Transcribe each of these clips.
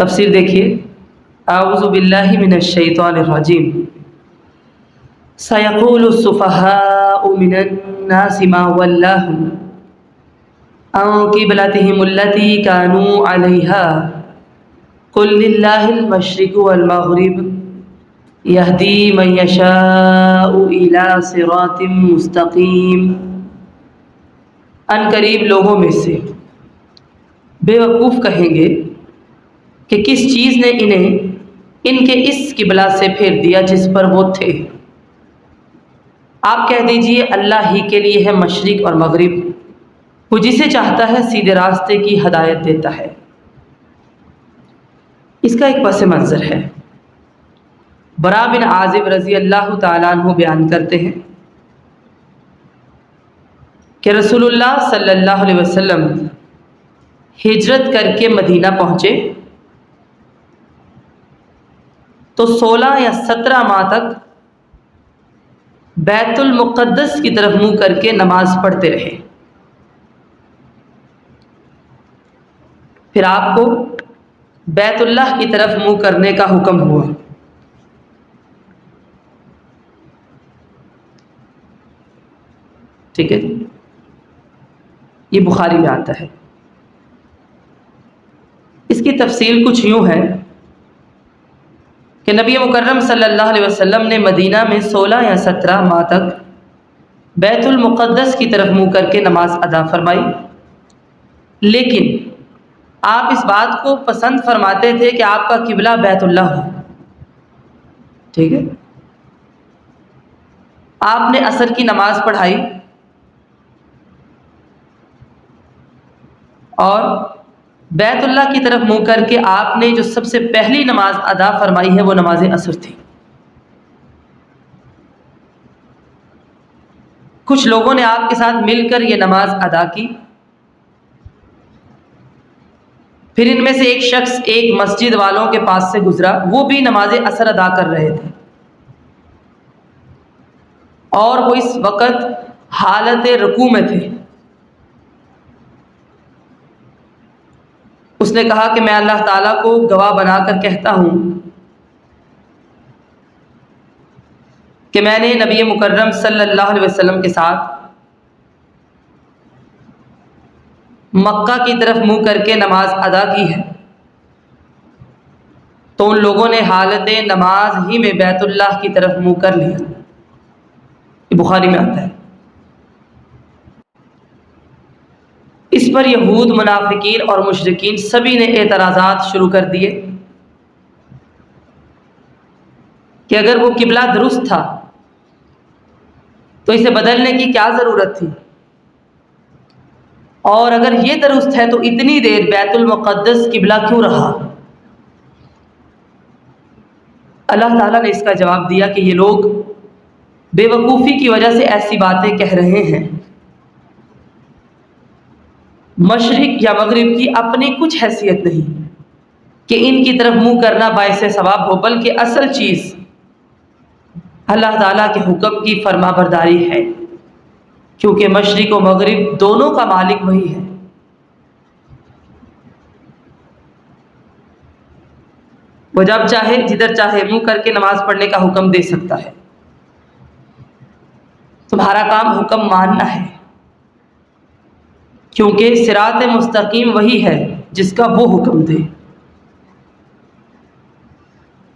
تفسیر دیکھیے، اعوذ باللہ من الشیطان الرجیم، سیقول السفہاء من الناس ما ولاہم عن قبلتہم التی کانوا علیہا قل للہ المشرق والمغرب یہدی من یشاء الی صراط مستقیم۔ ان قریب لوگوں میں سے بے وقوف کہیں گے کہ کس چیز نے انہیں ان کے اس قبلہ سے پھیر دیا جس پر وہ تھے۔ آپ کہہ دیجئے اللہ ہی کے لیے ہے مشرق اور مغرب، وہ جسے چاہتا ہے سیدھے راستے کی ہدایت دیتا ہے۔ اس کا ایک پس منظر ہے۔ برا بن عازب رضی اللہ تعالیٰ عنہ بیان کرتے ہیں کہ رسول اللہ صلی اللہ علیہ وسلم ہجرت کر کے مدینہ پہنچے تو 16 یا 17 ماہ تک بیت المقدس کی طرف منہ کر کے نماز پڑھتے رہے۔ پھر آپ کو بیت اللہ کی طرف منہ کرنے کا حکم ہوا۔ ٹھیک ہے جی، یہ بخاری میں آتا ہے۔ اس کی تفصیل کچھ یوں ہے کہ نبی مکرم صلی اللہ علیہ وسلم نے مدینہ میں 16 یا 17 ماہ تک بیت المقدس کی طرف منہ کر کے نماز ادا فرمائی، لیکن آپ اس بات کو پسند فرماتے تھے کہ آپ کا قبلہ بیت اللہ ہو۔ ٹھیک ہے، آپ نے عصر کی نماز پڑھائی اور بیت اللہ کی طرف منہ کر کے آپ نے جو سب سے پہلی نماز ادا فرمائی ہے وہ نماز عصر تھی۔ کچھ لوگوں نے آپ کے ساتھ مل کر یہ نماز ادا کی، پھر ان میں سے ایک شخص ایک مسجد والوں کے پاس سے گزرا، وہ بھی نماز عصر ادا کر رہے تھے اور وہ اس وقت حالت رکوع میں تھے۔ اس نے کہا کہ میں اللہ تعالیٰ کو گواہ بنا کر کہتا ہوں کہ میں نے نبی مکرم صلی اللہ علیہ وسلم کے ساتھ مکہ کی طرف منہ کر کے نماز ادا کی ہے۔ تو ان لوگوں نے حالت نماز ہی میں بیت اللہ کی طرف منہ کر لیا۔ یہ بخاری میں آتا ہے۔ اس پر یہود، منافقین اور مشرکین سبھی نے اعتراضات شروع کر دیے کہ اگر وہ قبلہ درست تھا تو اسے بدلنے کی کیا ضرورت تھی، اور اگر یہ درست ہے تو اتنی دیر بیت المقدس قبلہ کیوں رہا؟ اللہ تعالیٰ نے اس کا جواب دیا کہ یہ لوگ بے وقوفی کی وجہ سے ایسی باتیں کہہ رہے ہیں۔ مشرق یا مغرب کی اپنی کچھ حیثیت نہیں کہ ان کی طرف منہ کرنا باعث ثواب ہو، بلکہ اصل چیز اللہ تعالیٰ کے حکم کی فرما برداری ہے، کیونکہ مشرق و مغرب دونوں کا مالک وہی ہے۔ وہ جب چاہے جدھر چاہے منہ کر کے نماز پڑھنے کا حکم دے سکتا ہے۔ تمہارا کام حکم ماننا ہے، کیونکہ صراط مستقیم وہی ہے جس کا وہ حکم دے،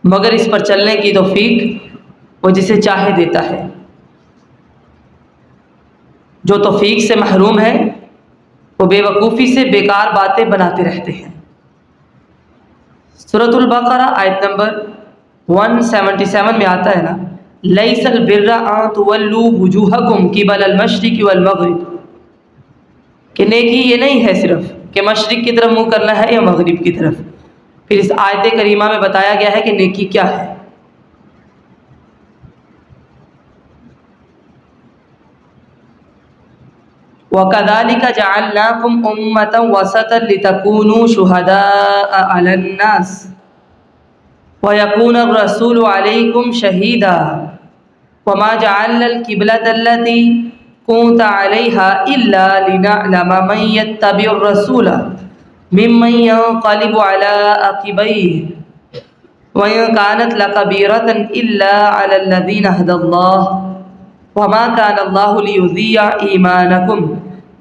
مگر اس پر چلنے کی توفیق وہ جسے چاہے دیتا ہے۔ جو توفیق سے محروم ہے وہ بے وقوفی سے بیکار باتیں بناتے رہتے ہیں۔ سورۃ البقرہ آیت نمبر 177 میں آتا ہے نا، لیس البر ان تولوا وجوہکم قبل المشرق والمغرب، کہ نیکی یہ نہیں ہے صرف کہ مشرق کی طرف منہ کرنا ہے یا مغرب کی طرف۔ پھر اس آیت کریمہ میں بتایا گیا ہے کہ نیکی کیا ہے۔ وَكَذَلِكَ جَعَلْنَاكُمْ أُمَّةً وَسَطًا لِتَكُونُوا شُهَدَاءَ عَلَى النَّاسِ وَيَكُونَ الرَّسُولُ عَلَيْكُمْ شَهِيدًا وَمَا جَعَلْنَا الْقِبْلَةَ الَّتِي كُنْتَ عَلَيْهَا إِلَّا لِنَعْلَمَ مَن يَتَّبِعُ الرَّسُولَ ممن ينقلب على عقبيه وإن كانت لكبيرة إلا على الذين هدى الله وما كان الله ليضيع إيمانكم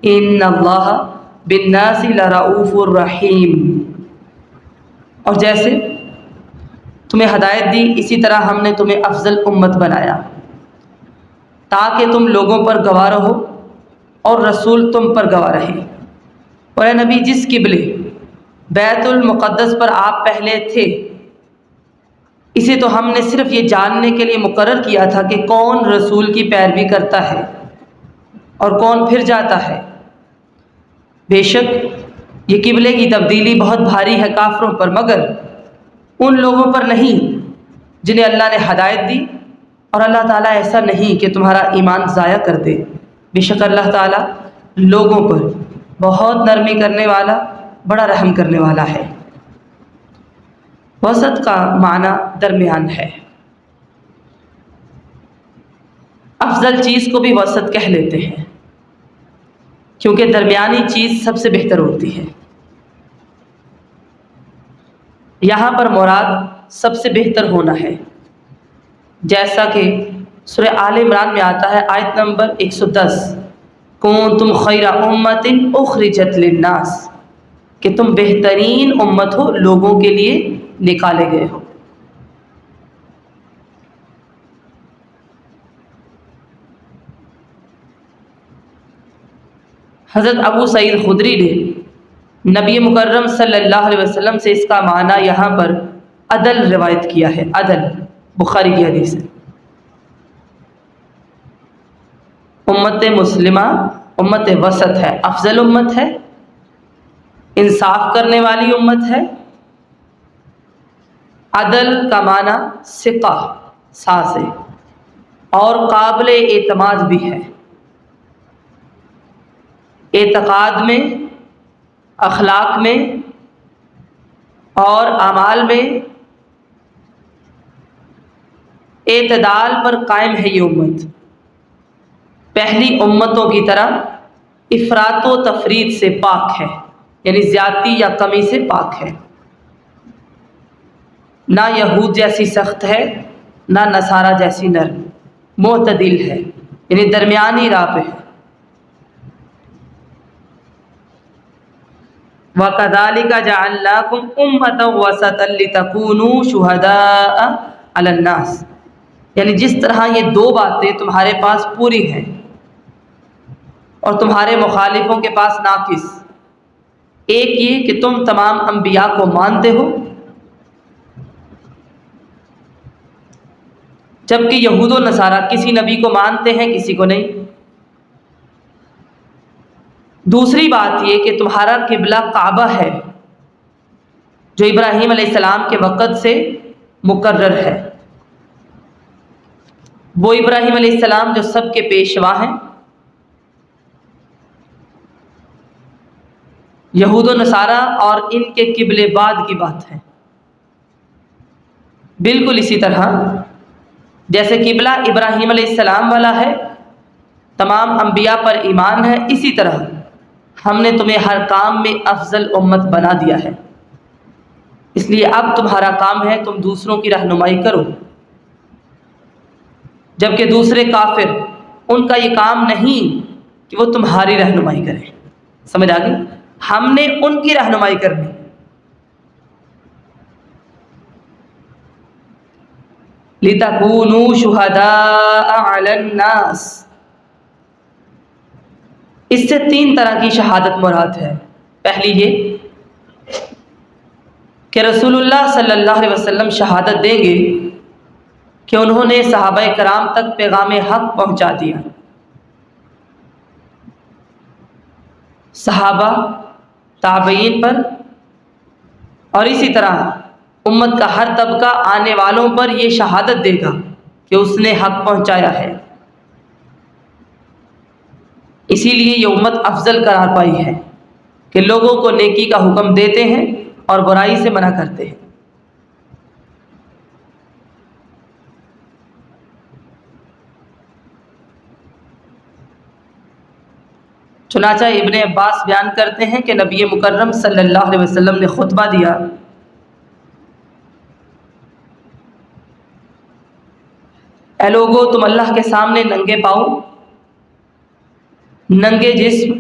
إن الله بالناس لرؤوف رحيم۔ اور جیسے تمہیں ہدایت دی اسی طرح ہم نے تمہیں افضل امت بنایا تاکہ تم لوگوں پر گواہ رہو اور رسول تم پر گواہ رہے۔ اور اے نبی، جس قبلے بیت المقدس پر آپ پہلے تھے اسے تو ہم نے صرف یہ جاننے کے لیے مقرر کیا تھا کہ کون رسول کی پیروی کرتا ہے اور کون پھر جاتا ہے۔ بے شک یہ قبلے کی تبدیلی بہت بھاری ہے کافروں پر، مگر ان لوگوں پر نہیں جنہیں اللہ نے ہدایت دی، اور اللہ تعالیٰ ایسا نہیں کہ تمہارا ایمان ضائع کر دے۔ بے شک اللہ تعالیٰ لوگوں پر بہت نرمی کرنے والا، بڑا رحم کرنے والا ہے۔ وسط کا معنی درمیان ہے۔ افضل چیز کو بھی وسط کہہ لیتے ہیں کیونکہ درمیانی چیز سب سے بہتر ہوتی ہے۔ یہاں پر مراد سب سے بہتر ہونا ہے، جیسا کہ سورہ آل عمران میں آتا ہے آیت نمبر 110، کنتم خیر امت اخرجت للناس، کہ تم بہترین امت ہو، لوگوں کے لیے نکالے گئے ہو۔ حضرت ابو سعید خدری نے نبی مکرم صلی اللہ علیہ وسلم سے اس کا معنی یہاں پر عدل روایت کیا ہے۔ عدل بخاری کی حدیث ہے۔ امت مسلمہ امت وسط ہے، افضل امت ہے، انصاف کرنے والی امت ہے۔ عدل کا معنی ثقہ، ساز ہے، اور قابل اعتماد بھی ہے، اعتقاد میں، اخلاق میں اور اعمال میں اعتدال پر قائم ہے۔ یہ امت پہلی امتوں کی طرح افراط و تفریط سے پاک ہے، یعنی زیادتی یا کمی سے پاک ہے۔ نہ یہود جیسی سخت ہے، نہ نصارہ جیسی نرم، معتدل ہے، یعنی درمیانی راہ پہ ہے۔ وَكَذَلِكَ جَعَلْنَاكُمْ أُمَّةً وَسَطًا لِتَكُونُوا شُهَدَاءَ عَلَى النَّاسِ، یعنی جس طرح یہ دو باتیں تمہارے پاس پوری ہیں اور تمہارے مخالفوں کے پاس ناقص، ایک یہ کہ تم تمام انبیاء کو مانتے ہو جبکہ یہود و نصارہ کسی نبی کو مانتے ہیں کسی کو نہیں۔ دوسری بات یہ کہ تمہارا قبلہ کعبہ ہے جو ابراہیم علیہ السلام کے وقت سے مقرر ہے۔ وہ ابراہیم علیہ السلام جو سب کے پیشوا ہیں۔ یہود و نصارہ اور ان کے قبلے بعد کی بات ہے۔ بالکل اسی طرح جیسے قبلہ ابراہیم علیہ السلام والا ہے، تمام انبیاء پر ایمان ہے، اسی طرح ہم نے تمہیں ہر کام میں افضل امت بنا دیا ہے۔ اس لیے اب تمہارا کام ہے تم دوسروں کی رہنمائی کرو، جبکہ دوسرے کافر ان کا یہ کام نہیں کہ وہ تمہاری رہنمائی کریں۔ سمجھ آ گئی؟ ہم نے ان کی رہنمائی کرنی۔ لِتَكُونُوا شُهَدَاءَ عَلَى النَّاسِ، اس سے تین طرح کی شہادت مراد ہے۔ پہلی یہ کہ رسول اللہ صلی اللہ علیہ وسلم شہادت دیں گے کہ انہوں نے صحابہ کرام تک پیغام حق پہنچا دیا۔ صحابہ، تابعین پر اور اسی طرح امت کا ہر طبقہ آنے والوں پر یہ شہادت دے گا کہ اس نے حق پہنچایا ہے۔ اسی لیے یہ امت افضل قرار پائی ہے کہ لوگوں کو نیکی کا حکم دیتے ہیں اور برائی سے منع کرتے ہیں۔ چنانچہ ابن عباس بیان کرتے ہیں کہ نبی مکرم صلی اللہ علیہ وسلم نے خطبہ دیا، اے لوگو، تم اللہ کے سامنے ننگے پاؤں، ننگے جسم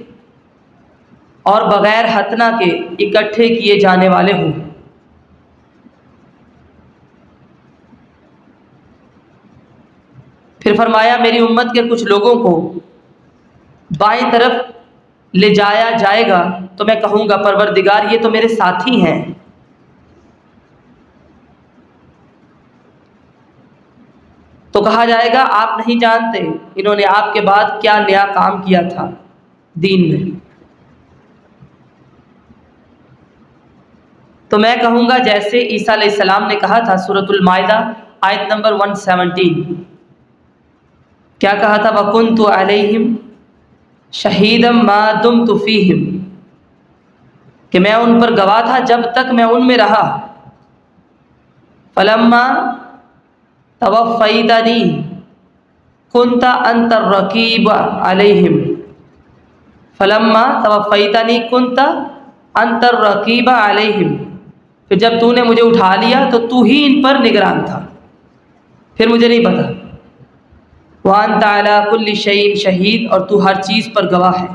اور بغیر ختنہ کے اکٹھے کیے جانے والے ہو۔ پھر فرمایا، میری امت کے کچھ لوگوں کو بائیں طرف لے جایا جائے گا تو میں کہوں گا پروردگار یہ تو میرے ساتھی ہیں، تو کہا جائے گا آپ نہیں جانتے انہوں نے آپ کے بعد کیا نیا کام کیا تھا دین میں، تو میں کہوں گا جیسے عیسیٰ علیہ السلام نے کہا تھا، سورۃ المائدہ آیت نمبر 117، کیا کہا تھا؟ وَكُنْتُ عَلَيْهِمْ شَهِيدًا مَا دُمْتُ فِيهِمْ، کہ میں ان پر گواہ تھا جب تک میں ان میں رہا۔ فَلَمَّا تَوَفَّيْتَنِي كُنْتَ أَنْتَ الرَّقِيبُ عَلَيْهِمْ، فَلَمَّا تَوَفَّيْتَنِي كُنْتَ أَنْتَ الرَّقِيبُ عَلَيْهِمْ، پھر جب تو نے مجھے اٹھا لیا تو تو ہی ان پر نگران تھا، پھر مجھے نہیں پتا۔ وَأَنْتَ عَلَىٰ كُلِّ شَيْءٍ شَهِيدٌ، اور تو ہر چیز پر گواہ ہے۔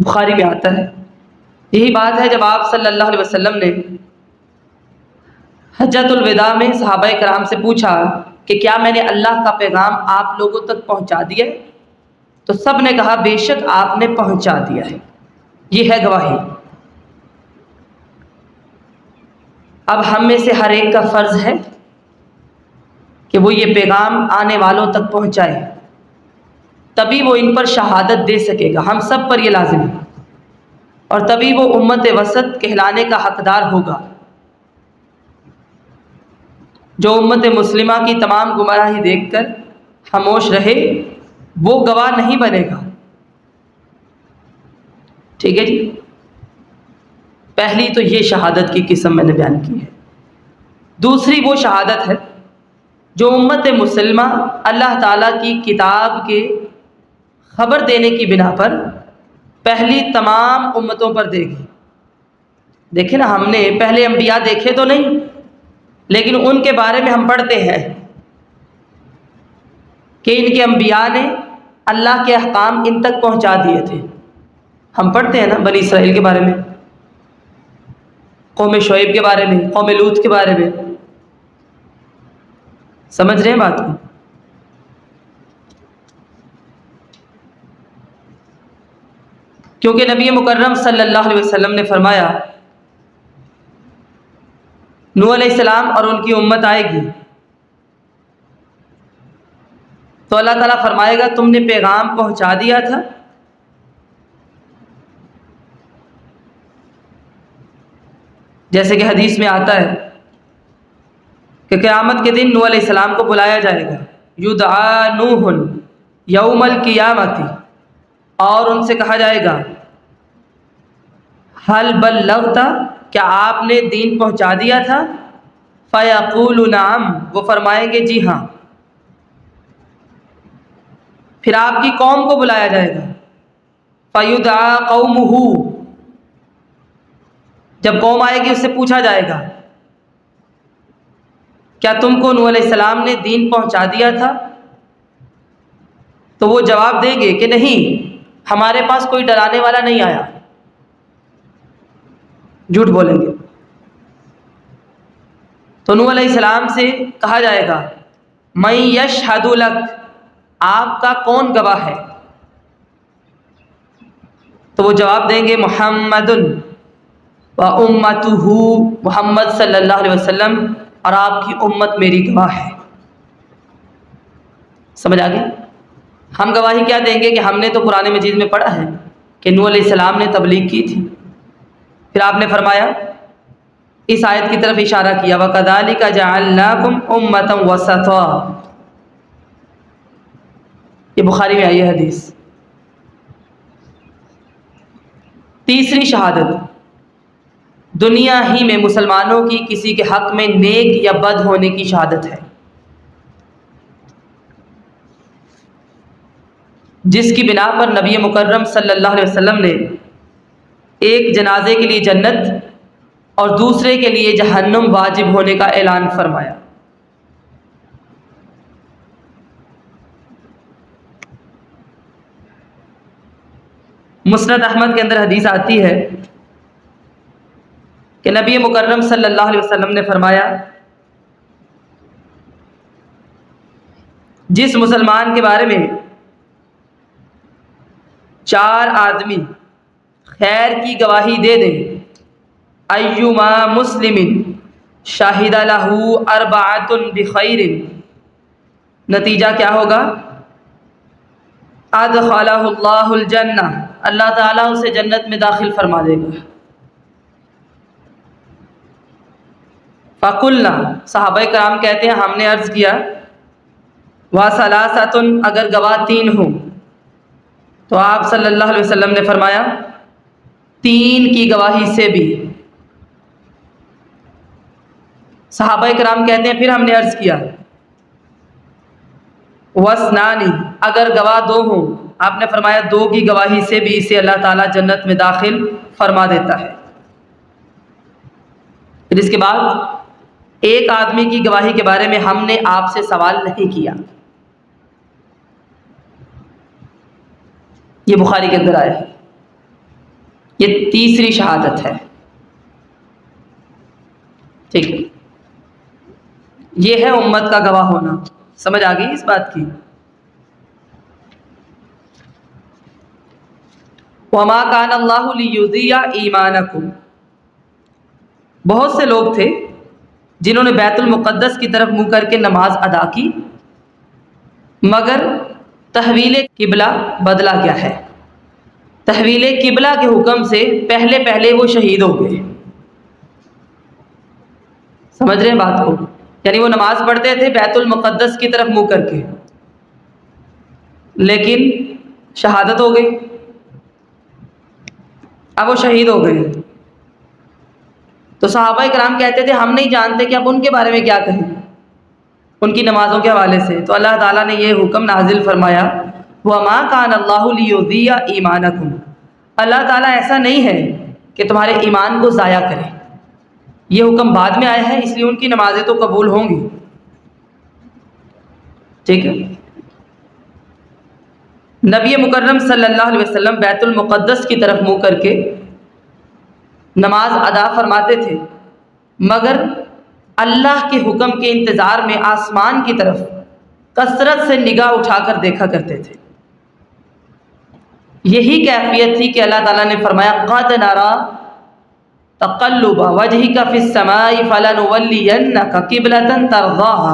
بخاری میں آتا ہے، یہی بات ہے جب آپ صلی اللہ علیہ وسلم نے حجۃ الوداع میں صحابہ کرام سے پوچھا کہ کیا میں نے اللہ کا پیغام آپ لوگوں تک پہنچا دیا؟ تو سب نے کہا بے شک آپ نے پہنچا دیا ہے، یہ ہے گواہی۔ اب ہم میں سے ہر ایک کا فرض ہے کہ وہ یہ پیغام آنے والوں تک پہنچائے، تبھی وہ ان پر شہادت دے سکے گا، ہم سب پر یہ لازم ہے، اور تبھی وہ امت وسط کہلانے کا حقدار ہوگا۔ جو امت مسلمہ کی تمام گمراہی دیکھ کر خاموش رہے وہ گواہ نہیں بنے گا۔ ٹھیک ہے جی، پہلی تو یہ شہادت کی قسم میں نے بیان کی ہے۔ دوسری وہ شہادت ہے جو امت مسلمہ اللہ تعالیٰ کی کتاب کے خبر دینے کی بنا پر پہلی تمام امتوں پر دے گی۔ دیکھیں نا، ہم نے پہلے انبیاء دیکھے تو نہیں، لیکن ان کے بارے میں ہم پڑھتے ہیں کہ ان کے انبیاء نے اللہ کے احکام ان تک پہنچا دیے تھے۔ ہم پڑھتے ہیں نا بنی اسرائیل کے بارے میں، قوم شعیب کے بارے میں، قوم لوط کے بارے میں، سمجھ رہے ہیں بات کو؟ کیونکہ نبی مکرم صلی اللہ علیہ وسلم نے فرمایا نوح علیہ السلام اور ان کی امت آئے گی تو اللہ تعالیٰ فرمائے گا تم نے پیغام پہنچا دیا تھا؟ جیسے کہ حدیث میں آتا ہے کہ قیامت کے دن نوح علیہ السلام کو بلایا جائے گا، یدعا نوح یوم القیامت، اور ان سے کہا جائے گا حل بلغت، کیا آپ نے دین پہنچا دیا تھا؟ فیقول نعم، وہ فرمائیں گے جی ہاں۔ پھر آپ کی قوم کو بلایا جائے گا، فیدعا قومہ، جب قوم آئے گی اس سے پوچھا جائے گا کیا تم کو نوح علیہ السلام نے دین پہنچا دیا تھا؟ تو وہ جواب دیں گے کہ نہیں، ہمارے پاس کوئی ڈرانے والا نہیں آیا، جھوٹ بولیں گے۔ تو نوح علیہ السلام سے کہا جائے گا من یشہد لک، آپ کا کون گواہ ہے؟ تو وہ جواب دیں گے محمد و امتہ، محمد صلی اللہ علیہ وسلم اور آپ کی امت میری گواہ ہے۔ سمجھ آ گئی؟ ہم گواہی کیا دیں گے کہ ہم نے تو قرآن مجید میں پڑھا ہے کہ نوح علیہ السلام نے تبلیغ کی تھی۔ پھر آپ نے فرمایا، اس آیت کی طرف اشارہ کیا، وَكَذَلِكَ جَعَلْنَاكُمْ أُمَّةً وَسَطًا، یہ بخاری میں آئی ہے حدیث۔ تیسری شہادت دنیا ہی میں مسلمانوں کی کسی کے حق میں نیک یا بد ہونے کی شہادت ہے۔ جس کی بنا پر نبی مکرم صلی اللہ علیہ وسلم نے ایک جنازے کے لیے جنت اور دوسرے کے لیے جہنم واجب ہونے کا اعلان فرمایا۔ مسند احمد کے اندر حدیث آتی ہے کہ نبی مکرم صلی اللہ علیہ وسلم نے فرمایا، جس مسلمان کے بارے میں 4 آدمی خیر کی گواہی دے دیں، ایما مسلم شاہد لہ 4 بخیر، نتیجہ کیا ہوگا؟ ادخلہ اللہ الجنہ، اللہ تعالیٰ اسے جنت میں داخل فرما دے گا۔ فقلنا، صحابہ کرام کہتے ہیں ہم نے عرض کیا، وثلاثۃ، اگر گواہ 3 ہوں، تو آپ صلی اللہ علیہ وسلم نے فرمایا 3 کی گواہی سے بھی۔ صحابہ کرام کہتے ہیں پھر ہم نے عرض کیا، وَاثْنَانِ، اگر گواہ 2 ہوں، آپ نے فرمایا 2 کی گواہی سے بھی اسے اللہ تعالیٰ جنت میں داخل فرما دیتا ہے۔ پھر اس کے بعد 1 آدمی کی گواہی کے بارے میں ہم نے آپ سے سوال نہیں کیا۔ یہ بخاری کے اندر آیا ہے، یہ تیسری شہادت ہے، ٹھیک ہے، یہ ہے امت کا گواہ ہونا۔ سمجھ آ گئی اس بات کی؟ وَمَا كَانَ اللَّهُ لِيُضِيعَ إِيمَانَكُمْ، بہت سے لوگ تھے جنہوں نے بیت المقدس کی طرف منہ کر کے نماز ادا کی، مگر تحویل قبلہ بدلا گیا ہے۔ تحویل قبلہ کے حکم سے پہلے وہ شہید ہو گئے۔ سمجھ رہے ہیں بات کو؟ یعنی وہ نماز پڑھتے تھے بیت المقدس کی طرف منہ کر کے، لیکن شہادت ہو گئی، اب وہ شہید ہو گئے۔ تو صحابہ کرام کہتے تھے ہم نہیں جانتے کہ اب ان کے بارے میں کیا کہیں، ان کی نمازوں کے حوالے سے۔ تو اللہ تعالیٰ نے یہ حکم نازل فرمایا، وَمَا كَانَ اللَّهُ لِيُضِيعَ إِيمَانَكُمْ، اللہ تعالیٰ ایسا نہیں ہے کہ تمہارے ایمان کو ضائع کرے۔ یہ حکم بعد میں آیا ہے، اس لیے ان کی نمازیں تو قبول ہوں گی، ٹھیک ہے۔ نبی مکرم صلی اللہ علیہ وسلم بیت المقدس کی طرف منہ کر کے نماز ادا فرماتے تھے، مگر اللہ کے حکم کے انتظار میں آسمان کی طرف کثرت سے نگاہ اٹھا کر دیکھا کرتے تھے۔ یہی کیفیت تھی کہ اللہ تعالیٰ نے فرمایا، قَدْ نَرَىٰ تَقَلُّبَ وَجْهِكَ فِي السَّمَاءِ فَلَنُوَلِّيَنَّكَ قِبْلَةً تَرْضَاهَا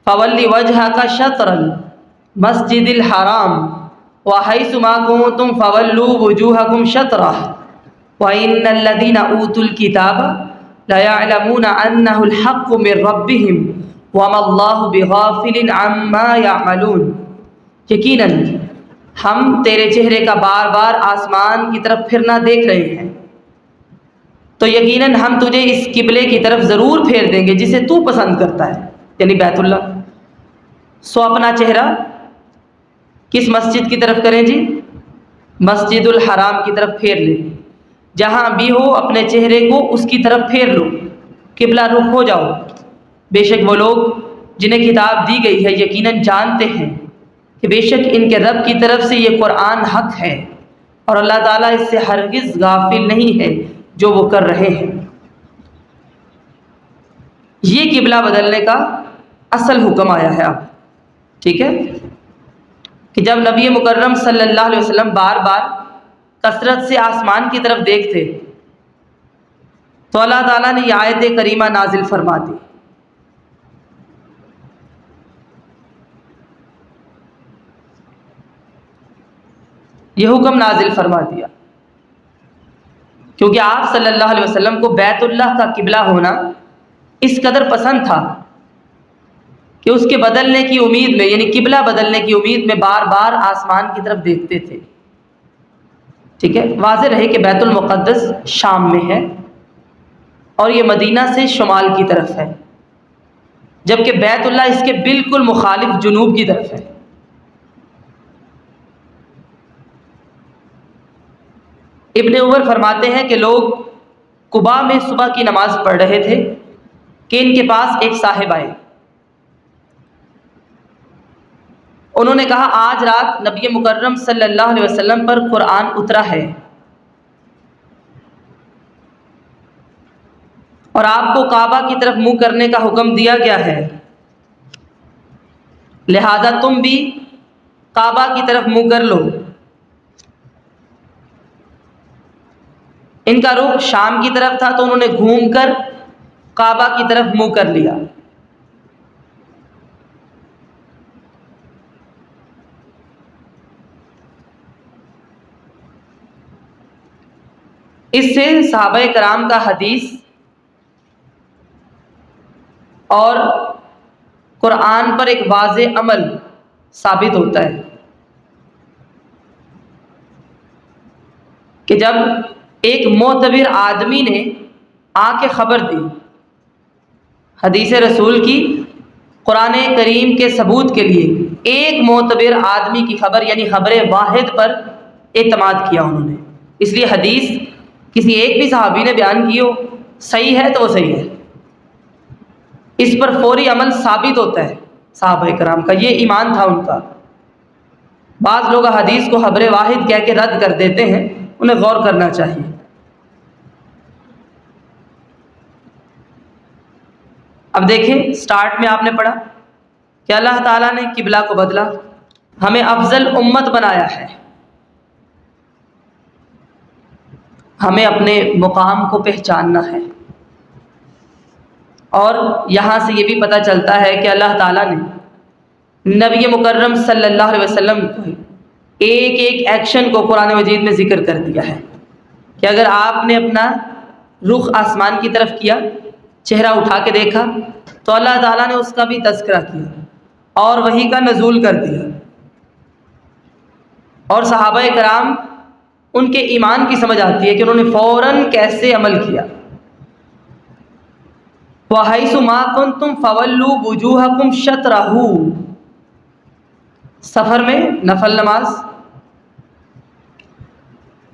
فَوَلِّ وَجْهَكَ شَطْرَ الْمَسْجِدِ الْحَرَامِ وَحَيْثُ مَا كُنتُمْ فَوَلُّوا وُجُوهَكُمْ شَطْرَهُ وَإِنَّ الَّذِينَ أُوتُوا الْكِتَابَ لَيَعْلَمُونَ أَنَّهُ الْحَقُّ مِنْ رَبِّهِمْ وَمَا اللَّهُ بِغَافِلٍ عَمَّا يَعْمَلُونَ، یقیناً ہم تیرے چہرے کا بار بار آسمان کی طرف پھرنا دیکھ رہے ہیں، تو یقیناً ہم تجھے اس قبلے کی طرف ضرور پھیر دیں گے جسے تو پسند کرتا ہے، یعنی بیت اللہ۔ سو اپنا چہرہ کس مسجد کی طرف کریں جی؟ مسجد الحرام کی طرف پھیر لیں، جہاں بھی ہو اپنے چہرے کو اس کی طرف پھیر لو، قبلہ رخ ہو جاؤ۔ بے شک وہ لوگ جنہیں کتاب دی گئی ہے یقیناً جانتے ہیں کہ بے شک ان کے رب کی طرف سے یہ قرآن حق ہے، اور اللہ تعالیٰ اس سے ہرگز غافل نہیں ہے جو وہ کر رہے ہیں۔ یہ قبلہ بدلنے کا اصل حکم آیا ہے اب، ٹھیک ہے، کہ جب نبی مکرم صلی اللہ علیہ وسلم بار بار کثرت سے آسمان کی طرف دیکھتے تو اللہ تعالیٰ نے یہ آیت کریمہ نازل فرما دی، یہ حکم نازل فرما دیا، کیونکہ آپ صلی اللہ علیہ وسلم کو بیت اللہ کا قبلہ ہونا اس قدر پسند تھا کہ اس کے بدلنے کی امید میں، یعنی قبلہ بدلنے کی امید میں بار بار آسمان کی طرف دیکھتے تھے، ٹھیک ہے۔ واضح رہے کہ بیت المقدس شام میں ہے اور یہ مدینہ سے شمال کی طرف ہے، جبکہ بیت اللہ اس کے بالکل مخالف جنوب کی طرف ہے۔ ابن عمر فرماتے ہیں کہ لوگ قباء میں صبح کی نماز پڑھ رہے تھے کہ ان کے پاس ایک صاحب آئے. انہوں نے کہا آج رات نبی مکرم صلی اللہ علیہ وسلم پر قرآن اترا ہے اور آپ کو کعبہ کی طرف منہ کرنے کا حکم دیا گیا ہے، لہذا تم بھی کعبہ کی طرف منہ کر لو. ان کا رخ شام کی طرف تھا تو انہوں نے گھوم کر کعبہ کی طرف منہ کر لیا. اس سے صحابہ کرام کا حدیث اور قرآن پر ایک واضح عمل ثابت ہوتا ہے کہ جب ایک معتبر آدمی نے آ کے خبر دی حدیث رسول کی، قرآن کریم کے ثبوت کے لیے ایک معتبر آدمی کی خبر یعنی خبر واحد پر اعتماد کیا انہوں نے. اس لیے حدیث کسی ایک بھی صحابی نے بیان کی ہو، صحیح ہے تو وہ صحیح ہے، اس پر فوری عمل ثابت ہوتا ہے. صحابہ کرام کا یہ ایمان تھا ان کا. بعض لوگ حدیث کو خبر واحد کہہ کے رد کر دیتے ہیں، انہیں غور کرنا چاہیے. اب دیکھیں سٹارٹ میں آپ نے پڑھا کہ اللہ تعالیٰ نے قبلہ کو بدلا، ہمیں افضل امت بنایا ہے، ہمیں اپنے مقام کو پہچاننا ہے. اور یہاں سے یہ بھی پتہ چلتا ہے کہ اللہ تعالیٰ نے نبی مکرم صلی اللہ علیہ وسلم کو ایک ایک ایکشن کو قرآن مجید میں ذکر کر دیا ہے کہ اگر آپ نے اپنا رخ آسمان کی طرف کیا، چہرہ اٹھا کے دیکھا، تو اللہ تعالیٰ نے اس کا بھی تذکرہ کیا اور وحی کا نزول کر دیا. اور صحابہ کرام ان کے ایمان کی سمجھ آتی ہے کہ انہوں نے فوراً کیسے عمل کیا. وَحَيْثُ مَا كُنْتُمْ فَوَلُّوا وُجُوهَكُمْ شَطْرَهُ، سفر میں نفل نماز،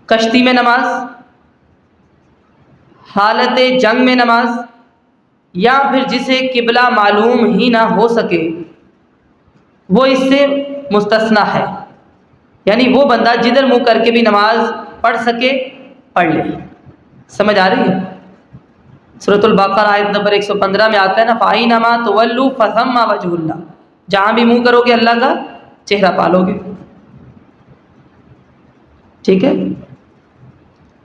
کشتی میں نماز، حالت جنگ میں نماز، یا پھر جسے قبلہ معلوم ہی نہ ہو سکے وہ اس سے مستثنیٰ ہے، یعنی وہ بندہ جدھر منہ کر کے بھی نماز پڑھ سکے پڑھ لے. سمجھ آ رہی ہے؟ سورۃ البقرہ آیت نمبر 115 میں آتا ہے نا، فَأَيْنَمَا تُوَلُّوا فَثَمَّ وَجْهُ اللَّهِ، جہاں بھی منہ کرو گے اللہ کا چہرہ پالو گے. ٹھیک ہے؟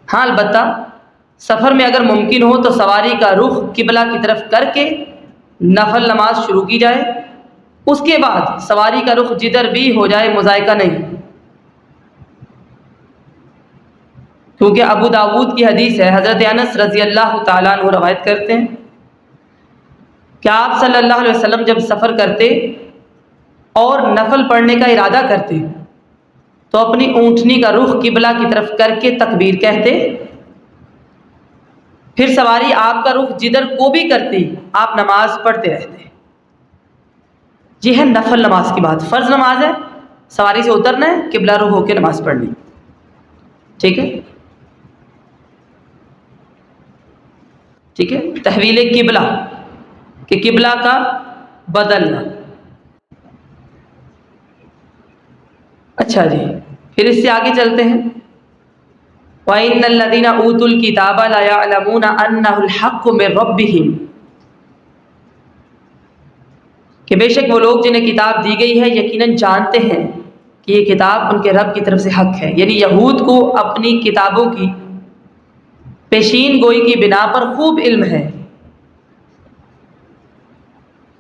ہاں البتہ سفر میں اگر ممکن ہو تو سواری کا رخ قبلہ کی طرف کر کے نفل نماز شروع کی جائے، اس کے بعد سواری کا رخ جدھر بھی ہو جائے مذائقہ نہیں. کیونکہ ابو داود کی حدیث ہے، حضرت انس رضی اللہ تعالیٰ عنہ روایت کرتے ہیں کہ آپ صلی اللہ علیہ وسلم جب سفر کرتے اور نفل پڑھنے کا ارادہ کرتے تو اپنی اونٹنی کا رخ قبلہ کی طرف کر کے تکبیر کہتے، پھر سواری آپ کا رخ جدھر کو بھی کرتی آپ نماز پڑھتے رہتے. یہ ہے نفل نماز کی بات. فرض نماز ہے، سواری سے اترنا ہے، قبلہ رخ ہو کے نماز پڑھنی. ٹھیک ہے؟ ٹھیک ہے. تحویل قبلہ کہ قبلہ کا بدلنا. اچھا جی، پھر اس سے آگے چلتے ہیں. وَإِنَّ الَّذِينَ أُوتُوا الْكِتَابَ لَيَعْلَمُونَ أَنَّهُ الْحَقُّ مِنْ رَبِّهِمْ، کہ بے شک وہ لوگ جنہیں کتاب دی گئی ہے یقیناً جانتے ہیں کہ یہ کتاب ان کے رب کی طرف سے حق ہے. یعنی یہود کو اپنی کتابوں کی پیشین گوئی کی بنا پر خوب علم ہے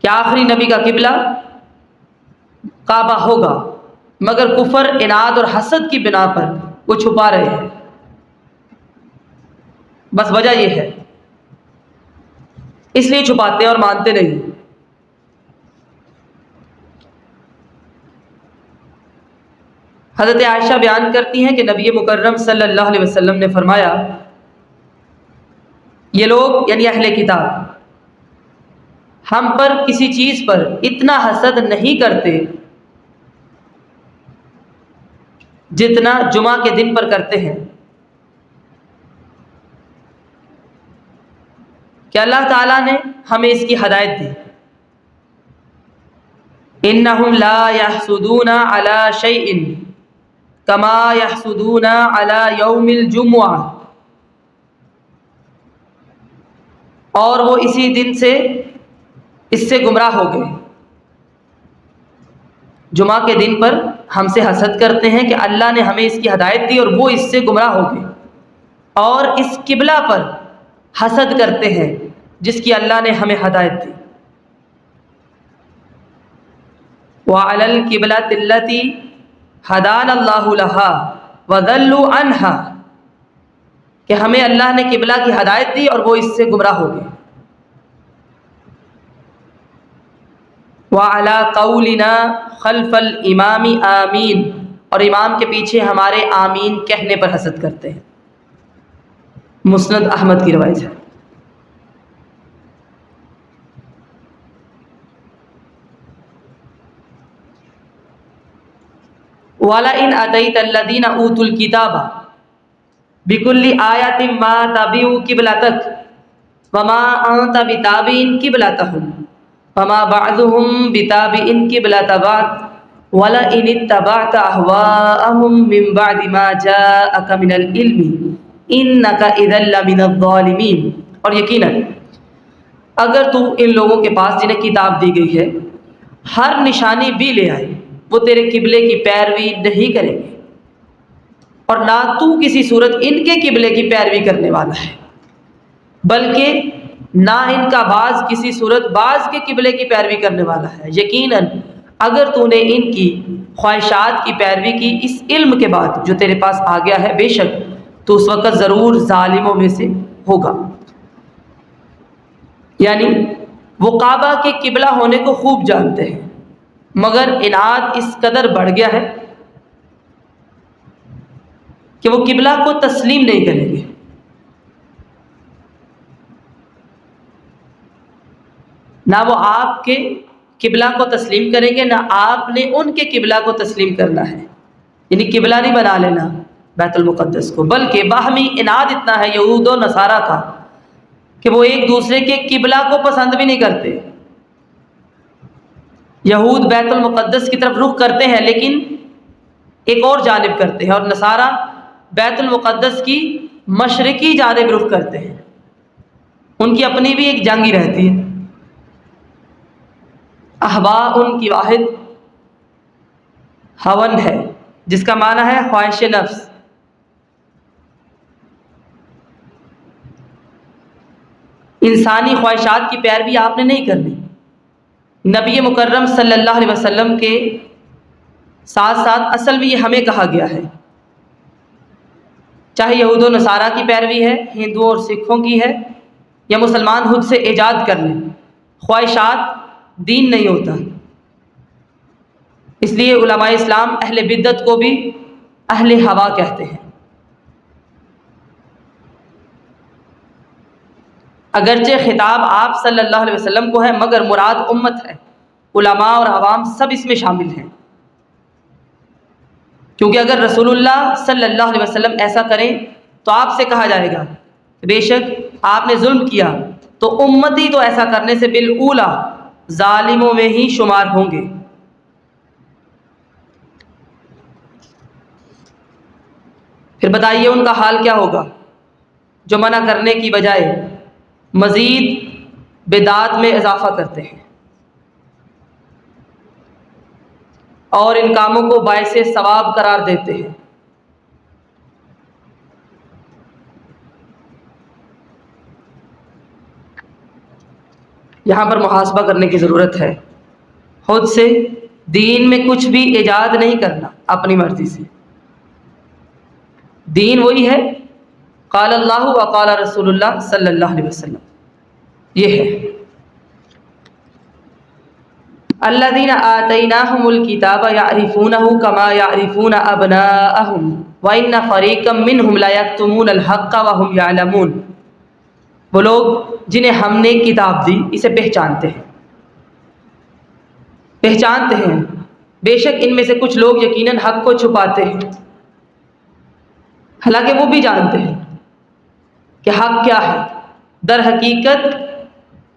کہ آخری نبی کا قبلہ کعبہ ہوگا، مگر کفر، عناد اور حسد کی بنا پر وہ چھپا رہے ہیں. بس وجہ یہ ہے، اس لیے چھپاتے ہیں اور مانتے نہیں. حضرت عائشہ بیان کرتی ہیں کہ نبی مکرم صلی اللہ علیہ وسلم نے فرمایا، یہ لوگ یعنی اہل کتاب ہم پر کسی چیز پر اتنا حسد نہیں کرتے جتنا جمعہ کے دن پر کرتے ہیں. کہ اللہ تعالیٰ نے ہمیں اس کی ہدایت دی. انہم لا یحسدون علی شیء کما یحسدون علی یوم الجمعہ، اور وہ اسی دن سے اس سے گمراہ ہو گئے. جمعہ کے دن پر ہم سے حسد کرتے ہیں کہ اللہ نے ہمیں اس کی ہدایت دی اور وہ اس سے گمراہ ہو گئے، اور اس قبلہ پر حسد کرتے ہیں جس کی اللہ نے ہمیں ہدایت دی. وَعَلَى الْقِبْلَةِ الَّتِي هَدَانَ اللَّهُ لَهَا وَضَلُّوا عَنْهَا، کہ ہمیں اللہ نے قبلہ کی ہدایت دی اور وہ اس سے گمراہ ہو گئے. وَعَلَى قَوْلِنَا خَلْفَ الْإِمَامِ آمین، اور امام کے پیچھے ہمارے آمین کہنے پر حسد کرتے ہیں. مسند احمد کی روایت ہے. وَلَئِنْ أَتَيْتَ الَّذِينَ أُوتُوا الْكِتَابَ بِكُلِّ آيَةٍ مَا تَبِعُوا قِبْلَتَكَ وَمَا أَنْتَ بِتَابِعٍ قِبْلَتَهُمْ وَمَا بَعْضُهُمْ بِتَابِعٍ قِبْلَةَ بَعْضٍ وَلَئِنِ اتَّبَعْتَ أَهْوَاءَهُمْ مِنْ بَعْدِ مَا جَاءَكَ مِنَ الْعِلْمِ إِنَّكَ إِذًا لَمِنَ الظَّالِمِينَ. اور یقیناً اگر تو ان لوگوں کے پاس جنہیں کتاب دی گئی ہے ہر نشانی بھی لے آئے، وہ تیرے قبلے کی پیروی نہیں کریں گے، اور نہ تو کسی صورت ان کے قبلے کی پیروی کرنے والا ہے، بلکہ نہ ان کا بعض کسی صورت بعض کے قبلے کی پیروی کرنے والا ہے. یقیناً اگر تو نے ان کی خواہشات کی پیروی کی اس علم کے بعد جو تیرے پاس آ گیا ہے، بے شک تو اس وقت ضرور ظالموں میں سے ہوگا. یعنی وہ کعبہ کے قبلہ ہونے کو خوب جانتے ہیں، مگر اناد اس قدر بڑھ گیا ہے کہ وہ قبلہ کو تسلیم نہیں کریں گے. نہ وہ آپ کے قبلہ کو تسلیم کریں گے، نہ آپ نے ان کے قبلہ کو تسلیم کرنا ہے. یعنی قبلہ نہیں بنا لینا بیت المقدس کو، بلکہ باہمی اناد اتنا ہے یہود و نصارہ کا کہ وہ ایک دوسرے کے قبلہ کو پسند بھی نہیں کرتے. یہود بیت المقدس کی طرف رخ کرتے ہیں لیکن ایک اور جانب کرتے ہیں، اور نصارہ بیت المقدس کی مشرقی جانب رخ کرتے ہیں. ان کی اپنی بھی ایک جنگ ہی رہتی ہے. احوا ان کی واحد ہون ہے، جس کا معنی ہے خواہش نفس. انسانی خواہشات کی پیروی آپ نے نہیں کرنی. نبی مکرم صلی اللہ علیہ وسلم کے ساتھ ساتھ اصل میں یہ ہمیں کہا گیا ہے، چاہے یہود و نصارہ کی پیروی ہے، ہندوؤں اور سکھوں کی ہے، یا مسلمان خود سے ایجاد کر لیں، خواہشات دین نہیں ہوتا. اس لیے علماء اسلام اہل بدعت کو بھی اہل ہوا کہتے ہیں. اگرچہ خطاب آپ صلی اللہ علیہ وسلم کو ہے، مگر مراد امت ہے. علماء اور عوام سب اس میں شامل ہیں، کیونکہ اگر رسول اللہ صلی اللہ علیہ وسلم ایسا کریں تو آپ سے کہا جائے گا بے شک آپ نے ظلم کیا، تو امتی تو ایسا کرنے سے بالاولی ظالموں میں ہی شمار ہوں گے. پھر بتائیے ان کا حال کیا ہوگا جو منع کرنے کی بجائے مزید بدعات میں اضافہ کرتے ہیں اور ان کاموں کو باعث ثواب قرار دیتے ہیں. یہاں پر محاسبہ کرنے کی ضرورت ہے. خود سے دین میں کچھ بھی ایجاد نہیں کرنا اپنی مرضی سے. دین وہی ہے قال اللہ و قال رسول اللہ صلی اللہ علیہ وسلم، یہ ہے. الذین آتیناہم الکتاب یعرفونہ کما یعرفون ابناءہم وان فریقا منہم لیکتمون الحق وہم یعلمون. وہ لوگ جنہیں ہم نے کتاب دی اسے پہچانتے ہیں، بے شک ان میں سے کچھ لوگ یقیناً حق کو چھپاتے ہیں، حالانکہ وہ بھی جانتے ہیں کہ حق کیا ہے. در حقیقت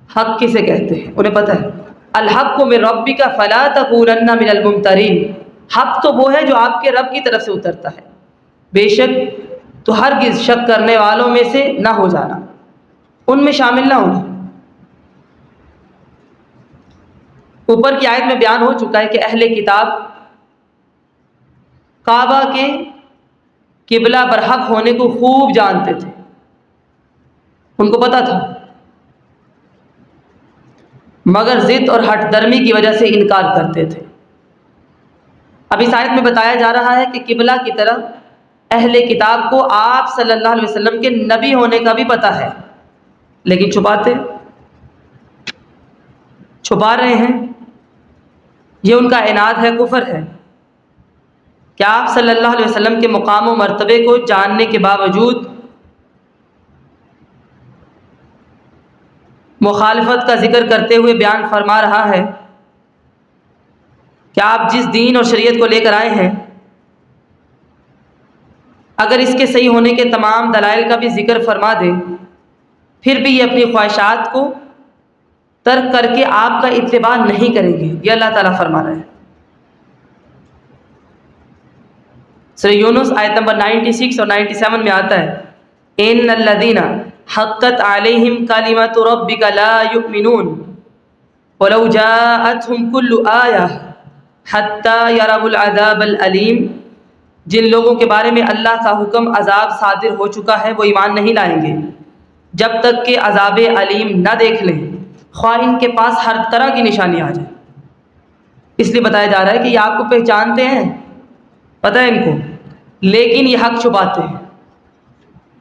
حق کسے کہتے ہیں انہیں پتہ ہے. الحق من ربک فلا تکونن من الممترین. حق تو وہ ہے جو آپ کے رب کی طرف سے اترتا ہے، بے شک تو ہرگز شک کرنے والوں میں سے نہ ہو جانا، ان میں شامل نہ ہونا. اوپر کی آیت میں بیان ہو چکا ہے کہ اہل کتاب کعبہ کے قبلہ برحق ہونے کو خوب جانتے تھے، ان کو پتہ تھا، مگر ضد اور ہٹ درمی کی وجہ سے انکار کرتے تھے. اب اس آیت میں بتایا جا رہا ہے کہ قبلہ کی طرف اہل کتاب کو آپ صلی اللہ علیہ وسلم کے نبی ہونے کا بھی پتہ ہے، لیکن چھپا رہے ہیں. یہ ان کا عناد ہے، کفر ہے کہ آپ صلی اللہ علیہ وسلم کے مقام و مرتبے کو جاننے کے باوجود مخالفت کا ذکر کرتے ہوئے بیان فرما رہا ہے کہ آپ جس دین اور شریعت کو لے کر آئے ہیں، اگر اس کے صحیح ہونے کے تمام دلائل کا بھی ذکر فرما دے، پھر بھی یہ اپنی خواہشات کو ترک کر کے آپ کا اتباع نہیں کریں گے. یہ اللہ تعالیٰ فرما رہا ہے. سورہ یونس آیت نمبر 96 اور 97 میں آتا ہے ان الذین حقت علیہم کلمۃ ربک لا یؤمنون ولو جاءتهم کل آیہ حتی یروا العذاب العلیم. جن لوگوں کے بارے میں اللہ کا حکم عذاب صادر ہو چکا ہے وہ ایمان نہیں لائیں گے جب تک کہ عذاب علیم نہ دیکھ لیں، خواہ ان کے پاس ہر طرح کی نشانی آ جائے. اس لیے بتایا جا رہا ہے کہ یہ آپ کو پہچانتے ہیں، پتہ ہے ان کو، لیکن یہ حق چھپاتے ہیں.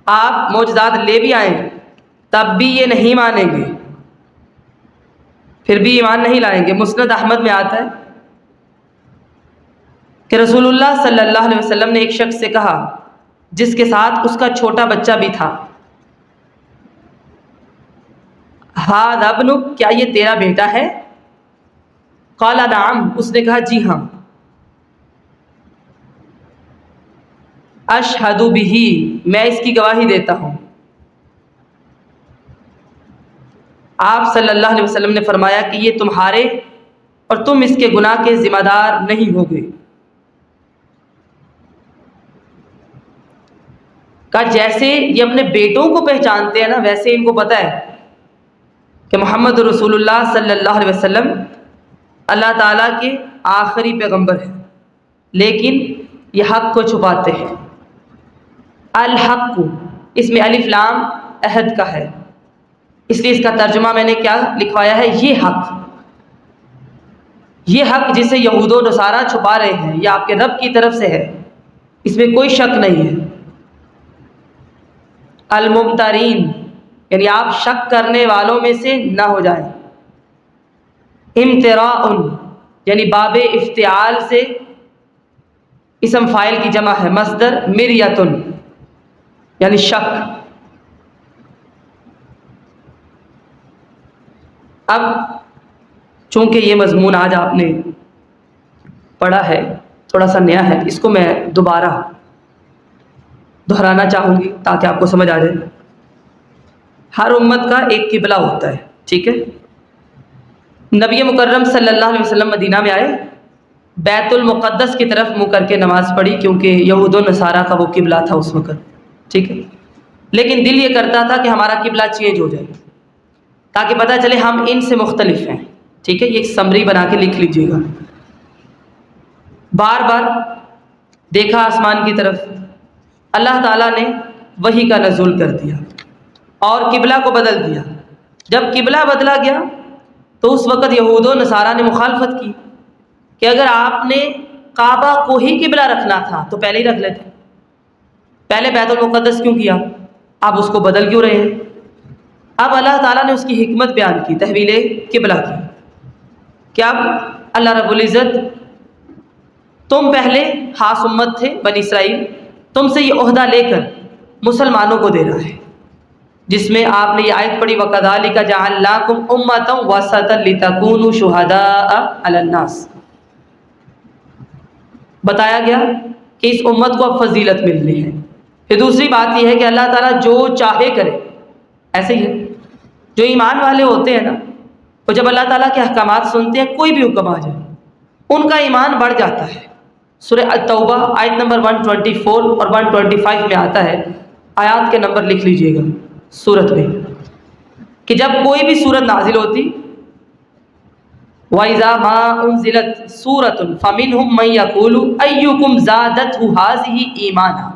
آپ معجزات لے بھی آئیں تب بھی یہ نہیں مانیں گے، پھر بھی ایمان نہیں لائیں گے. مسند احمد میں آتا ہے کہ رسول اللہ صلی اللہ علیہ وسلم نے ایک شخص سے کہا جس کے ساتھ اس کا چھوٹا بچہ بھی تھا، ہذا ابنک، کیا یہ تیرا بیٹا ہے؟ قال نعم، اس نے کہا جی ہاں. اشہد بہ، میں اس کی گواہی دیتا ہوں. آپ صلی اللہ علیہ وسلم نے فرمایا کہ یہ تمہارے اور تم اس کے گناہ کے ذمہ دار نہیں ہوگے. کہ جیسے یہ اپنے بیٹوں کو پہچانتے ہیں نا، ویسے ان کو پتہ ہے کہ محمد رسول اللہ صلی اللہ علیہ وسلم اللہ تعالیٰ کے آخری پیغمبر ہیں، لیکن یہ حق کو چھپاتے ہیں. الحق، اس میں الف لام عہد کا ہے، اس لیے اس کا ترجمہ میں نے کیا لکھوایا ہے، یہ حق. یہ حق جسے یہود و نصارہ چھپا رہے ہیں یہ آپ کے رب کی طرف سے ہے، اس میں کوئی شک نہیں ہے. الممترین، یعنی آپ شک کرنے والوں میں سے نہ ہو جائیں. امتراء، یعنی باب افتعال سے اسم فاعل کی جمع ہے، مصدر مریۃ، یعنی شک. اب چونکہ یہ مضمون آج آپ نے پڑھا ہے، تھوڑا سا نیا ہے، اس کو میں دوبارہ دہرانا چاہوں گی تاکہ آپ کو سمجھ آ جائے. ہر امت کا ایک قبلہ ہوتا ہے، ٹھیک ہے. نبی مکرم صلی اللہ علیہ وسلم مدینہ میں آئے، بیت المقدس کی طرف منہ کر کے نماز پڑھی کیونکہ یہود و نصارہ کا وہ قبلہ تھا اس وقت، ٹھیک ہے. لیکن دل یہ کرتا تھا کہ ہمارا قبلہ چینج ہو جائے تاکہ پتہ چلے ہم ان سے مختلف ہیں، ٹھیک ہے. یہ ایک سمری بنا کے لکھ لیجیے گا. بار بار دیکھا آسمان کی طرف، اللہ تعالیٰ نے وحی کا نزول کر دیا اور قبلہ کو بدل دیا. جب قبلہ بدلا گیا تو اس وقت یہود و نصارہ نے مخالفت کی کہ اگر آپ نے کعبہ کو ہی قبلہ رکھنا تھا تو پہلے ہی رکھ لیتے، پہلے بیت المقدس کیوں کیا، آپ اس کو بدل کیوں رہے ہیں. اب اللہ تعالیٰ نے اس کی حکمت بیان کی، تحویل قبلہ کی کہ اب اللہ رب العزت، تم پہلے خاص امت تھے بنی اسرائیل، تم سے یہ عہدہ لے کر مسلمانوں کو دے رہا ہے، جس میں آپ نے یہ آیت پڑھی وَكَذَلِكَ جَعَلْنَاكُمْ أُمَّةً وَسَطًا لِتَكُونُوا شُهَدَاءَ عَلَى النَّاسِ. بتایا گیا کہ اس امت کو اب فضیلت ملنی ہے. پھر دوسری بات یہ ہے کہ اللہ تعالیٰ جو چاہے کرے، ایسے ہی ہے جو ایمان والے ہوتے ہیں نا، وہ جب اللہ تعالیٰ کے احکامات سنتے ہیں، کوئی بھی حکم آ جائے ان کا ایمان بڑھ جاتا ہے۔ سورہ التوبہ آیت نمبر 124 اور 125 میں آتا ہے، آیات کے نمبر لکھ لیجئے گا سورت میں، کہ جب کوئی بھی سورت نازل ہوتی، وَإِذَا مَا أُنزِلَتْ سُورَةٌ فَمِنْهُمْ مَن يَقُولُ أَيُّكُمْ زَادَتْهُ هَٰذِهِ إِيمَانًا،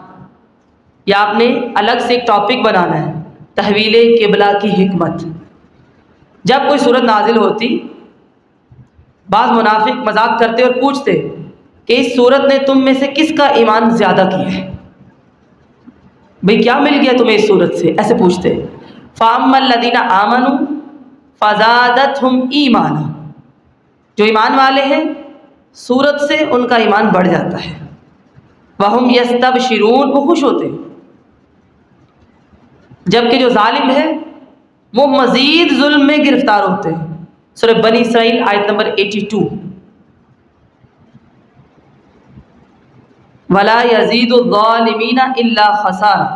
یا آپ نے الگ سے ایک ٹاپک بنانا ہے، تحویل قبلہ کی حکمت۔ جب کوئی سورت نازل ہوتی، بعض منافق مذاق کرتے اور پوچھتے کہ اس سورت نے تم میں سے کس کا ایمان زیادہ کیا ہے، بھئی کیا مل گیا تمہیں اس سورت سے، ایسے پوچھتے۔ فَأَمَّا الَّذِينَ آمَنُوا فَزَادَتْهُمْ إِيمَانًا، جو ایمان والے ہیں سورت سے ان کا ایمان بڑھ جاتا ہے۔ وَهُمْ يَسْتَبْشِرُونَ، وہ خوش ہوتے ہیں۔ جبکہ جو ظالم ہے وہ مزید ظلم میں گرفتار ہوتے ہیں۔ سورہ بنی اسرائیل آیت نمبر 82، وَلَا يَزِيدُ الظَّالِمِينَ إِلَّا خَسَارًا،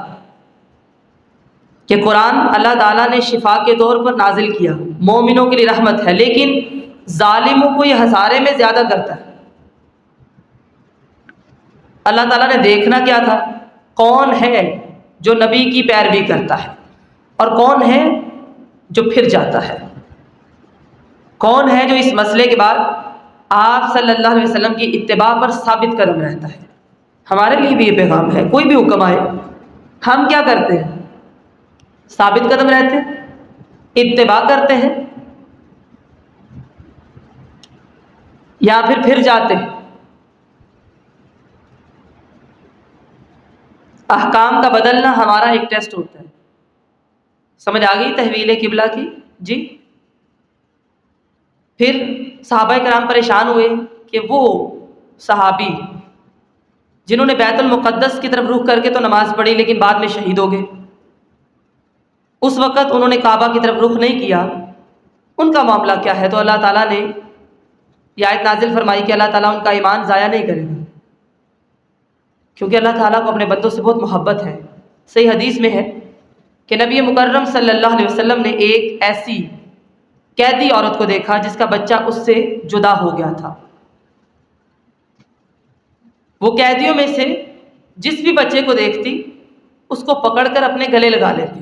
کہ قرآن اللہ تعالیٰ نے شفا کے طور پر نازل کیا، مومنوں کے لیے رحمت ہے، لیکن ظالموں کو یہ خسارے میں زیادہ کرتا ہے۔ اللہ تعالیٰ نے دیکھنا کیا تھا، کون ہے جو نبی کی پیروی کرتا ہے اور کون ہے جو پھر جاتا ہے، کون ہے جو اس مسئلے کے بعد آپ صلی اللہ علیہ وسلم کی اتباع پر ثابت قدم رہتا ہے۔ ہمارے لیے بھی یہ پیغام ہے، کوئی بھی حکم آئے ہم کیا کرتے ہیں، ثابت قدم رہتے ہیں، اتباع کرتے ہیں، یا پھر جاتے ہیں۔ احکام کا بدلنا ہمارا ایک ٹیسٹ ہوتا ہے۔ سمجھ آ گئی تحویل قبلہ کی؟ جی۔ پھر صحابہ کرام پریشان ہوئے کہ وہ صحابی جنہوں نے بیت المقدس کی طرف رخ کر کے تو نماز پڑھی لیکن بعد میں شہید ہو گئے، اس وقت انہوں نے کعبہ کی طرف رخ نہیں کیا، ان کا معاملہ کیا ہے؟ تو اللہ تعالیٰ نے یہ آیت نازل فرمائی کہ اللہ تعالیٰ ان کا ایمان ضائع نہیں کرے گا، کیونکہ اللہ تعالیٰ کو اپنے بندوں سے بہت محبت ہے۔ صحیح حدیث میں ہے کہ نبی مکرم صلی اللہ علیہ وسلم نے ایک ایسی قیدی عورت کو دیکھا جس کا بچہ اس سے جدا ہو گیا تھا۔ وہ قیدیوں میں سے جس بھی بچے کو دیکھتی اس کو پکڑ کر اپنے گلے لگا لیتی۔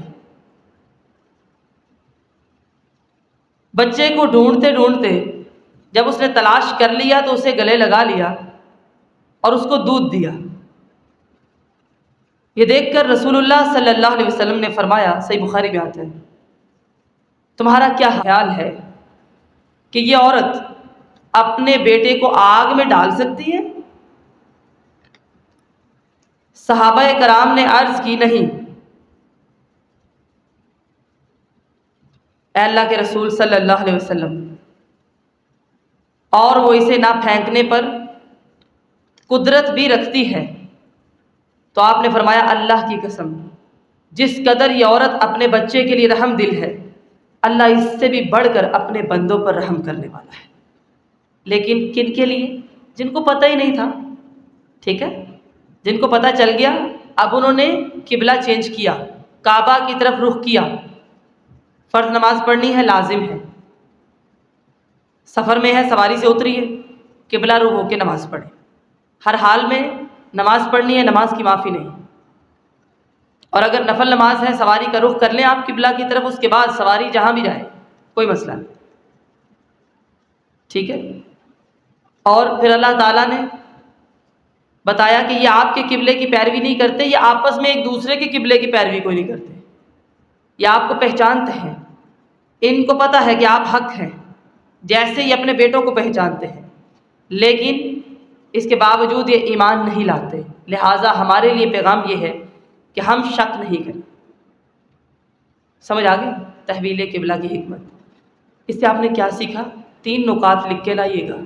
بچے کو ڈھونڈتے ڈھونڈتے جب اس نے تلاش کر لیا تو اسے گلے لگا لیا اور اس کو دودھ دیا۔ یہ دیکھ کر رسول اللہ صلی اللہ علیہ وسلم نے فرمایا، صحیح بخاری میں آتا ہے، تمہارا کیا خیال ہے کہ یہ عورت اپنے بیٹے کو آگ میں ڈال سکتی ہے؟ صحابہ کرام نے عرض کی، نہیں۔ اے اللہ کے رسول صلی اللہ علیہ وسلم، اور وہ اسے نہ پھینکنے پر قدرت بھی رکھتی ہے؟ تو آپ نے فرمایا، اللہ کی قسم، جس قدر یہ عورت اپنے بچے کے لیے رحم دل ہے، اللہ اس سے بھی بڑھ کر اپنے بندوں پر رحم کرنے والا ہے۔ لیکن کن کے لیے؟ جن کو پتہ ہی نہیں تھا، ٹھیک ہے، جن کو پتہ چل گیا، اب انہوں نے قبلہ چینج کیا، کعبہ کی طرف رخ کیا۔ فرض نماز پڑھنی ہے، لازم ہے، سفر میں ہے، سواری سے اتری ہے، قبلہ رخ ہو کے نماز پڑھیں، ہر حال میں نماز پڑھنی ہے، نماز کی معافی نہیں۔ اور اگر نفل نماز ہے، سواری کا رخ کر لیں آپ قبلہ کی طرف، اس کے بعد سواری جہاں بھی جائے، کوئی مسئلہ نہیں، ٹھیک ہے۔ اور پھر اللہ تعالیٰ نے بتایا کہ یہ آپ کے قبلے کی پیروی نہیں کرتے، یہ آپس میں ایک دوسرے کے قبلے کی پیروی کوئی نہیں کرتے، یہ آپ کو پہچانتے ہیں، ان کو پتہ ہے کہ آپ حق ہیں، جیسے ہی اپنے بیٹوں کو پہچانتے ہیں، لیکن اس کے باوجود یہ ایمان نہیں لاتے۔ لہٰذا ہمارے لیے پیغام یہ ہے کہ ہم شک نہیں کریں۔ سمجھ آ گئی تحویل قبلہ کی حکمت؟ اس سے آپ نے کیا سیکھا؟ 3 نکات لکھ کے لائیے گا۔